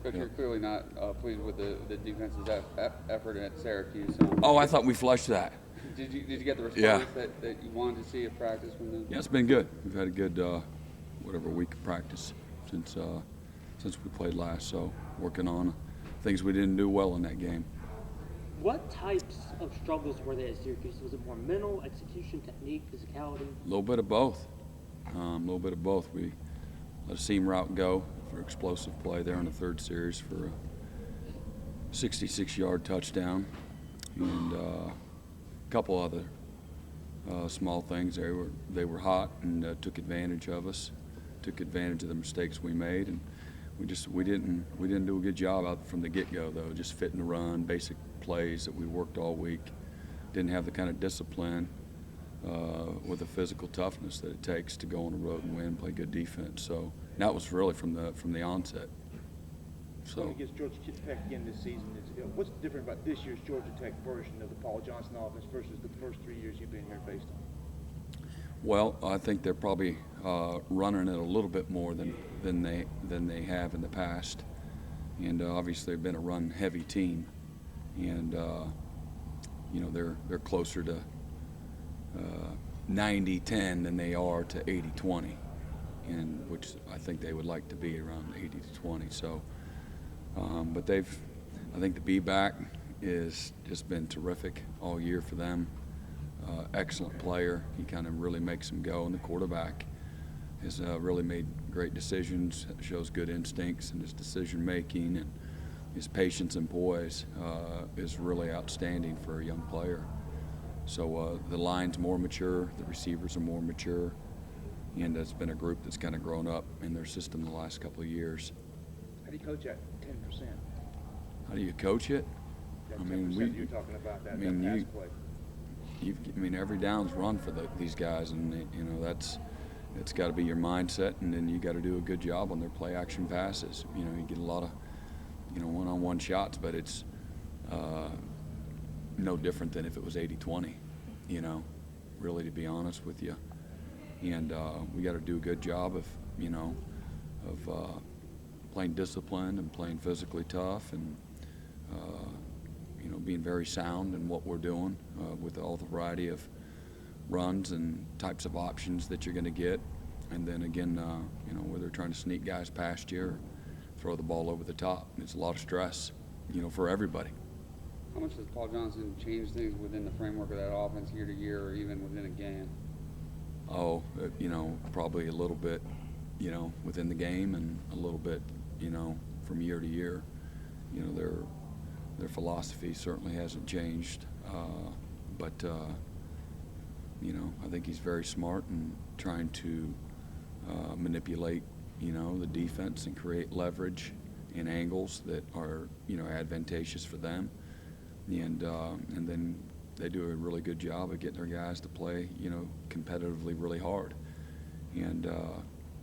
Coach, you're clearly not pleased with the defense's effort at Syracuse. Oh, I thought we flushed that. Did you get the response Yeah. that you wanted to see at practice from the? Yeah, it's been good. We've had a good week of practice since we played last. So working on things we didn't do well in that game. What types of struggles were there at Syracuse? Was it more mental, execution, technique, physicality? A little bit of both. We let a seam route go for explosive play there in the third series for a 66-yard touchdown, and a couple other small things. They were hot and took advantage of us, took advantage of the mistakes we made, and we didn't do a good job out from the get-go though. Just fitting the run, basic plays that we worked all week. Didn't have the kind of discipline with the physical toughness that it takes to go on the road and win, play good defense. So that was really from the onset. So going against Georgia Tech again this season, what's different about this year's Georgia Tech version of the Paul Johnson offense versus the first 3 years you've been here and faced them? Well, I think they're probably running it a little bit more than they have in the past, and obviously they've been a run-heavy team, and they're closer to 90-10 than they are to 80-20, and which I think they would like to be around 80-20. So, but I think the be-back is just been terrific all year for them. Excellent player. He kind of really makes them go, and the quarterback has really made great decisions, shows good instincts in his decision making, and his patience and poise is really outstanding for a young player. So the line's more mature, the receivers are more mature, and it's been a group that's kind of grown up in their system the last couple of years. How do you coach that 10%? How do you coach it? That I 10% mean, you're talking about, that pass play. every down's run for these guys, and it's got to be your mindset, and then you got to do a good job on their play action passes. You get a lot of one-on-one shots, but it's no different than if it was 80-20. Really, to be honest with you, and we got to do a good job of playing disciplined and playing physically tough, and being very sound in what we're doing with all the variety of runs and types of options that you're going to get. And then again, where they're trying to sneak guys past you or throw the ball over the top. It's a lot of stress, for everybody. How much does Paul Johnson change things within the framework of that offense year to year, or even within a game? Oh, probably a little bit, within the game, and a little bit, from year to year. Their philosophy certainly hasn't changed, but I think he's very smart in trying to manipulate, the defense and create leverage and angles that are, advantageous for them, and then they do a really good job of getting their guys to play, competitively really hard, and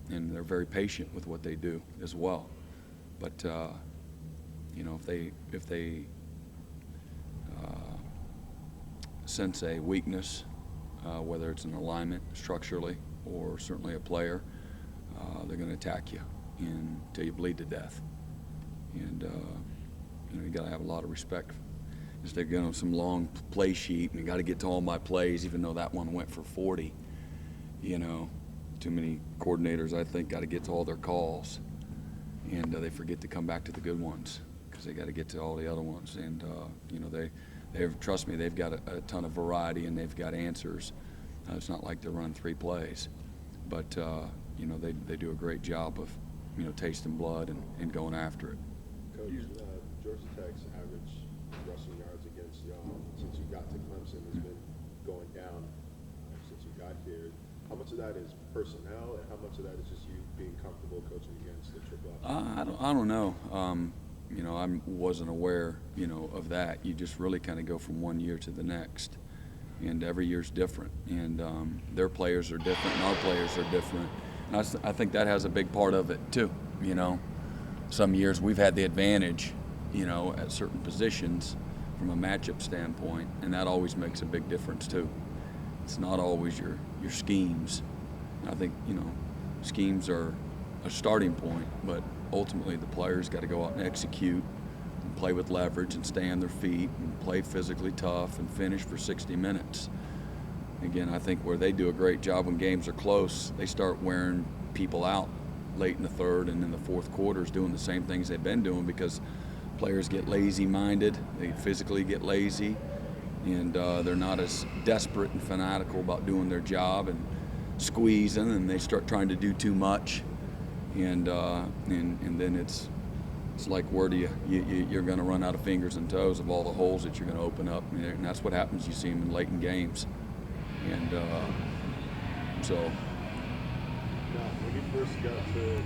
they're very patient with what they do as well. But if they sense a weakness, whether it's an alignment structurally or certainly a player, they're going to attack you until you bleed to death. And you got to have a lot of respect. Just they're going on some long play sheet, and you got to get to all my plays, even though that one went for 40. Too many coordinators, I think, got to get to all their calls, and they forget to come back to the good ones because they got to get to all the other ones. And trust me, they've got a ton of variety, and they've got answers. It's not like they run 3 plays, but they do a great job of tasting blood and going after it. Coach, Georgia Tech's average rushing yards against y'all since you got to Clemson has been going down since you got here. How much of that is personnel, and how much of that is just you being comfortable coaching against the triple option? I don't know. I wasn't aware, of that. You just really kind of go from one year to the next, and every year's different, and their players are different, and our players are different. And I think that has a big part of it too. Some years we've had the advantage, at certain positions from a matchup standpoint, and that always makes a big difference too. It's not always your schemes. I think schemes are a starting point, but ultimately the players got to go out and execute and play with leverage and stay on their feet and play physically tough and finish for 60 minutes. Again, I think where they do a great job when games are close, they start wearing people out late in the third and in the fourth quarters doing the same things they've been doing because players get lazy-minded, they physically get lazy, and they're not as desperate and fanatical about doing their job and squeezing, and they start trying to do too much, and then it's like where do you're going to run out of fingers and toes of all the holes that you're going to open up, and that's what happens. You see them in late in games, and so. Now, when you first got to